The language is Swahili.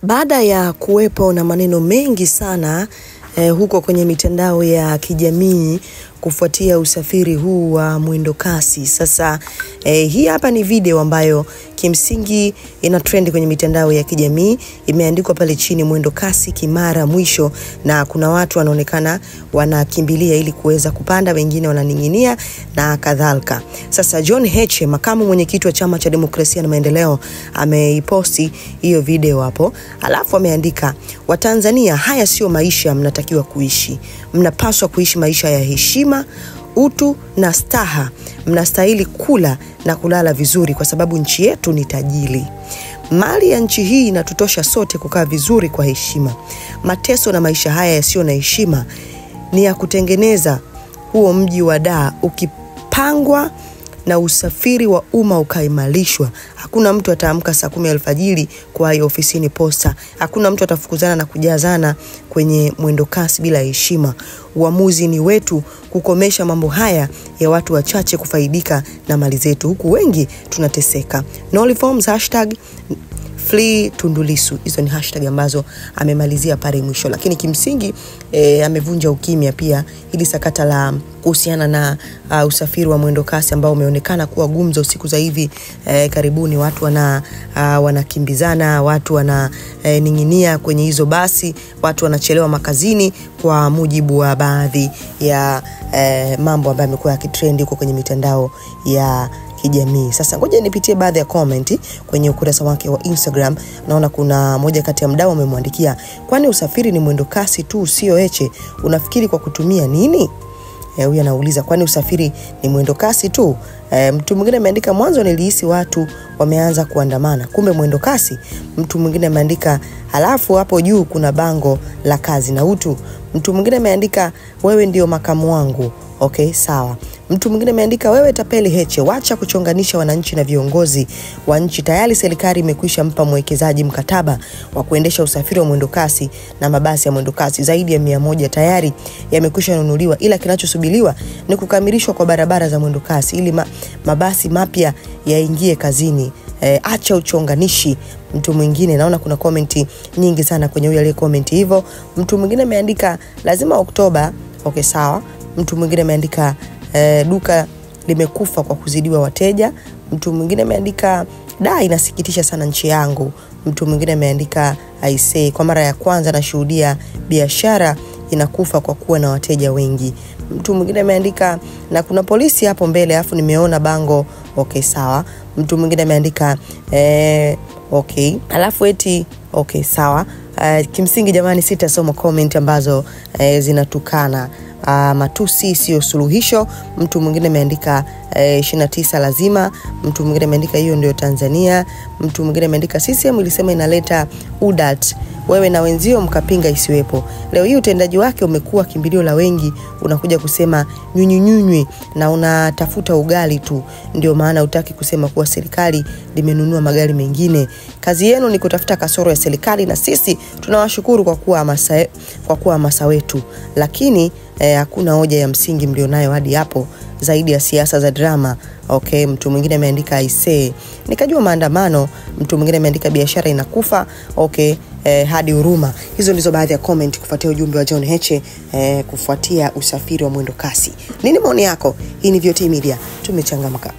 Baada ya kuwepo na maneno mengi sana huko kwenye mitandao ya kijamii kufuatia usafiri huu wa mwendo kasi. Sasa hii hapa ni video ambayo kimsingi ina trend kwenye mitandao ya kijamii. Imeandikwa pale chini mwendo kasi Kimara mwisho, na kuna watu wanaonekana wanakimbilia ili kuweza kupanda, wengine wananing'inia na kadhalika. Sasa John Heche, makamu mwenyekiti wa Chama cha Demokrasia na Maendeleo, ameiposti hiyo video hapo. Alafu ameandika, "Watanzania, haya sio maisha mnatakiwa kuishi. Mnapaswa kuishi maisha ya heshima, utu na staha. Mnastahili kula na kulala vizuri kwa sababu nchi yetu ni tajiri. Mali ya nchi hii inatutosha sote kukaa vizuri kwa heshima. Mateso na maisha haya yasiyo na heshima ni ya kutengeneza huo mji wa Dar ukipangwa na usafiri wa umma ukaimarishwa. Hakuna mtu ataamka saa 10 alfajiri kwa hiyo ofisini posta. Hakuna mtu atafukuzana na kujazana kwenye mwendo kasi bila heshima. Uamuzi ni wetu kukomesha mambo haya ya watu wachache kufaidika na mali zetu, huku wengi tunateseka. No reforms #Free Tundu Lissu." Hizo ni hashtag ambazo amemalizia pale mwisho, lakini kimsingi amevunja ukimya pia ili sakata la kuhusiana na usafiri wa mwendo kasi ambao umeonekana kuwa gumzo siku za hivi karibuni. Watu wanakimbizana, watu wananing'inia kwenye hizo basi, watu wanachelewa makazini kwa mujibu wa baadhi ya mambo ambayo yamekuwa yakitrend huko kwenye mitandao ya kijamii. Sasa ngoja nipitie baadhi ya comment kwenye ukurasa wake wa Instagram. Naona kuna moja kati ya mdau amemwandikia, "Kwani usafiri ni mwendo kasi tu sio Heche? Unafikiri kwa kutumia nini?" Huyu anauliza, "Kwani usafiri ni mwendo kasi tu?" Mtu mwingine ameandika, "Mwanzo nilihisi watu wameanza kuandamana, kumbe mwendo kasi." Mtu mwingine ameandika, "Halafu hapo juu kuna bango la kazi na utu." Mtu mwingine ameandika, "Wewe ndio makamu wangu." Okay, sawa. Mtu mwingine ameandika, "Wewe tapeli Heche, wacha kuchonganisha wananchi na viongozi wa nchi. Tayari serikali imekwisha mpa mwekezaji mkataba wa kuendesha usafiri wa mwendo kasi na mabasi ya mwendo kasi zaidi ya 100 tayari yamekwisha nunuliwa, ila kinachosubiriwa ni kukamilishwa kwa barabara za mwendo kasi ili mabasi mapya yaingie kazini. Acha uchonganishi." Mtu mwingine, naona kuna comment nyingi sana kwenye huyo aliye comment hivyo. Mtu mwingine ameandika, "Lazima Oktoba." Okay, sawa. Mtu mwingine ameandika, "Duka limekufa kwa kuzidiwa wateja." Mtu mwingine ameandika, "Da, inasikitisha sana nchi yangu." Mtu mwingine ameandika, "I say, kwa mara ya kwanza nashuhudia biashara inakufa kwa kuwa na wateja wengi." Mtu mwingine ameandika, "Na kuna polisi hapo mbele afu nimeona bango." Okay, sawa. Mtu mwingine ameandika, okay. Alafu eti okay, sawa. Kimsingi jamani, sitasoma comment ambazo zinatukana. Matusi sio suluhisho. Mtu mwingine ameandika 29 lazima. Mtu mwingine ameandika hiyo ndio Tanzania. Mtu mwingine ameandika, "CCM ilisema inaleta UDAT, wewe na wenzio mkapinga isiwepo. Leo hii utendaji wake umekuwa kimbilio la wengi, unakuja kusema nyunyunywi na unatafuta ugali tu. Ndio maana hutaki kusema kuwa serikali limenunua magari mengine. Kazi yenu ni kutafuta kasoro ya serikali, na sisi tunawashukuru kwa kuwa hamasa wetu. Lakini hakuna hoja ya msingi mlionayo hadi hapo zaidi ya siasa za drama." Okay, mtu mwingine ameandika, "I say, nikajua maandamano." Mtu mwingine ameandika, "Biashara inakufa." Okay, hadi huruma. Hizo ndizo baadhi ya comment kufuatia ujumbe wa John Heche kufuatia usafiri wa mwendo kasi. Nini maoni yako? Hii ni VOT Media, tumechangamka.